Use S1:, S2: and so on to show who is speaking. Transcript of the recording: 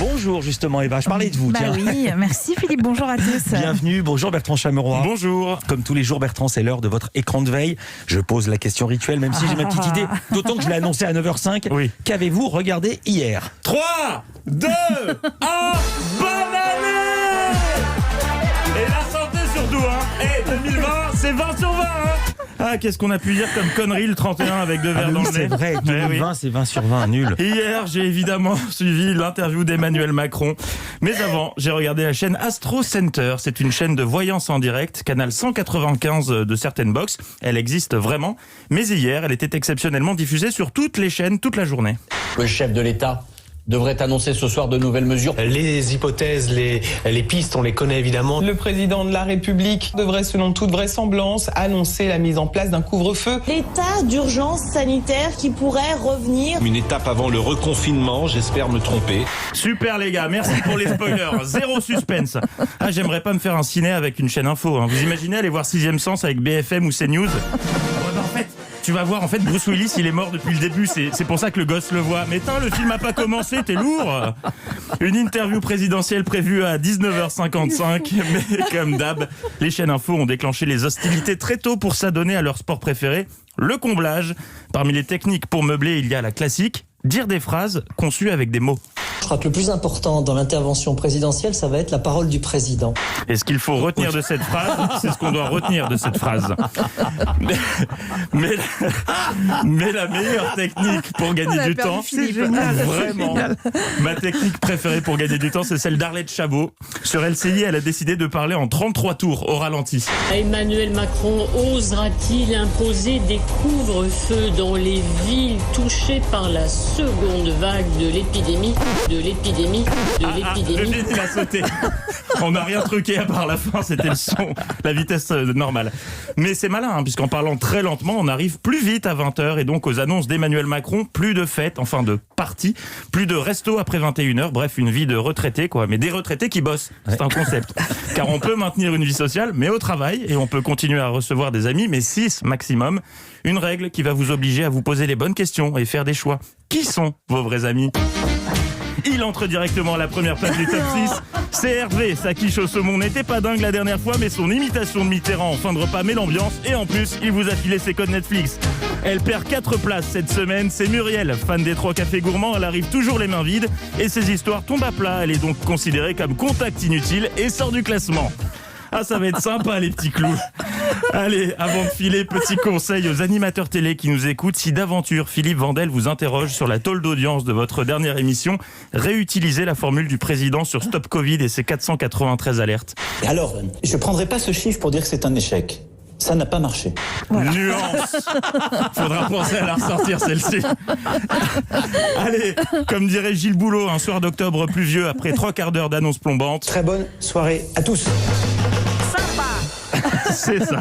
S1: Bonjour justement Eva, je parlais de vous. Tiens.
S2: Oui, merci Philippe, bonjour à tous.
S1: Bienvenue, bonjour Bertrand Chameroy.
S3: Bonjour.
S1: Comme tous les jours Bertrand, c'est l'heure de votre écran de veille. Je pose la question rituelle même si j'ai ma petite idée. D'autant que je l'ai annoncé à 9h05.
S3: Oui.
S1: Qu'avez-vous regardé hier ?
S3: 3, 2, 1, bonne année! Et la santé surtout, hein. Et 2020, c'est 20 sur 20, hein. Ah, qu'est-ce qu'on a pu dire comme connerie le 31 avec deux verres dans le nez.
S1: C'est vrai, 2020 c'est 20 sur 20, nul.
S3: Hier, j'ai évidemment suivi l'interview d'Emmanuel Macron. Mais avant, j'ai regardé la chaîne Astro Center. C'est une chaîne de voyance en direct, canal 195 de certaines box. Elle existe vraiment. Mais hier, elle était exceptionnellement diffusée sur toutes les chaînes, toute la journée.
S4: Le chef de l'État devrait annoncer ce soir de nouvelles mesures.
S5: Les hypothèses, les pistes, on les connaît évidemment.
S6: Le président de la République devrait, selon toute vraisemblance, annoncer la mise en place d'un couvre-feu.
S7: L'état d'urgence sanitaire qui pourrait revenir.
S8: Une étape avant le reconfinement, j'espère me tromper.
S3: Super les gars, merci pour les spoilers. Zéro suspense. Ah, j'aimerais pas me faire un ciné avec une chaîne info. Hein. Vous imaginez aller voir 6ème Sens avec BFM ou CNews? En fait, tu vas voir, Bruce Willis, il est mort depuis le début. C'est pour ça que le gosse le voit. Mais le film a pas commencé, t'es lourd. Une interview présidentielle prévue à 19h55. Mais comme d'hab, les chaînes info ont déclenché les hostilités très tôt pour s'adonner à leur sport préféré, le comblage. Parmi les techniques pour meubler, il y a la classique, dire des phrases conçues avec des mots.
S9: Je crois que le plus important dans l'intervention présidentielle, ça va être la parole du président.
S3: Et ce qu'il faut retenir de cette phrase, c'est ce qu'on doit retenir de cette phrase. Mais la meilleure technique pour gagner du temps,
S2: c'est génial,
S3: vraiment, ma technique préférée pour gagner du temps, c'est celle d'Arlette Chabot. Sur LCI, elle a décidé de parler en 33 tours au ralenti.
S10: Emmanuel Macron osera-t-il imposer des couvre-feux dans les villes touchées par la seconde vague de l'épidémie? Le génie
S3: l'a sauté. On n'a rien truqué à part la fin, c'était le son, la vitesse normale. Mais c'est malin, hein, puisqu'en parlant très lentement, on arrive plus vite à 20h et donc aux annonces d'Emmanuel Macron, plus de fêtes, enfin de parties, plus de restos après 21h, bref, une vie de retraité, quoi. Mais des retraités qui bossent, c'est un concept. Car on peut maintenir une vie sociale, mais au travail, et on peut continuer à recevoir des amis, mais 6 maximum. Une règle qui va vous obliger à vous poser les bonnes questions et faire des choix. Qui sont vos vrais amis ? Il entre directement à la première place du top 6. C'est Hervé, sa quiche au saumon n'était pas dingue la dernière fois, mais son imitation de Mitterrand en fin de repas met l'ambiance. Et en plus, il vous a filé ses codes Netflix. Elle perd 4 places cette semaine. C'est Muriel, fan des 3 cafés gourmands. Elle arrive toujours les mains vides et ses histoires tombent à plat. Elle est donc considérée comme contact inutile et sort du classement. Ah, ça va être sympa, les petits clous. Allez, avant de filer, petit conseil aux animateurs télé qui nous écoutent. Si d'aventure, Philippe Vandel vous interroge sur la tôle d'audience de votre dernière émission, réutilisez la formule du président sur Stop Covid et ses 493 alertes.
S11: Alors, je ne prendrai pas ce chiffre pour dire que c'est un échec. Ça n'a pas marché.
S3: Voilà. Nuance. Faudra penser à la ressortir, celle-ci. Allez, comme dirait Gilles Boulot, un soir d'octobre pluvieux après 3 quarts d'heure d'annonce plombante.
S11: Très bonne soirée à tous.
S3: C'est ça.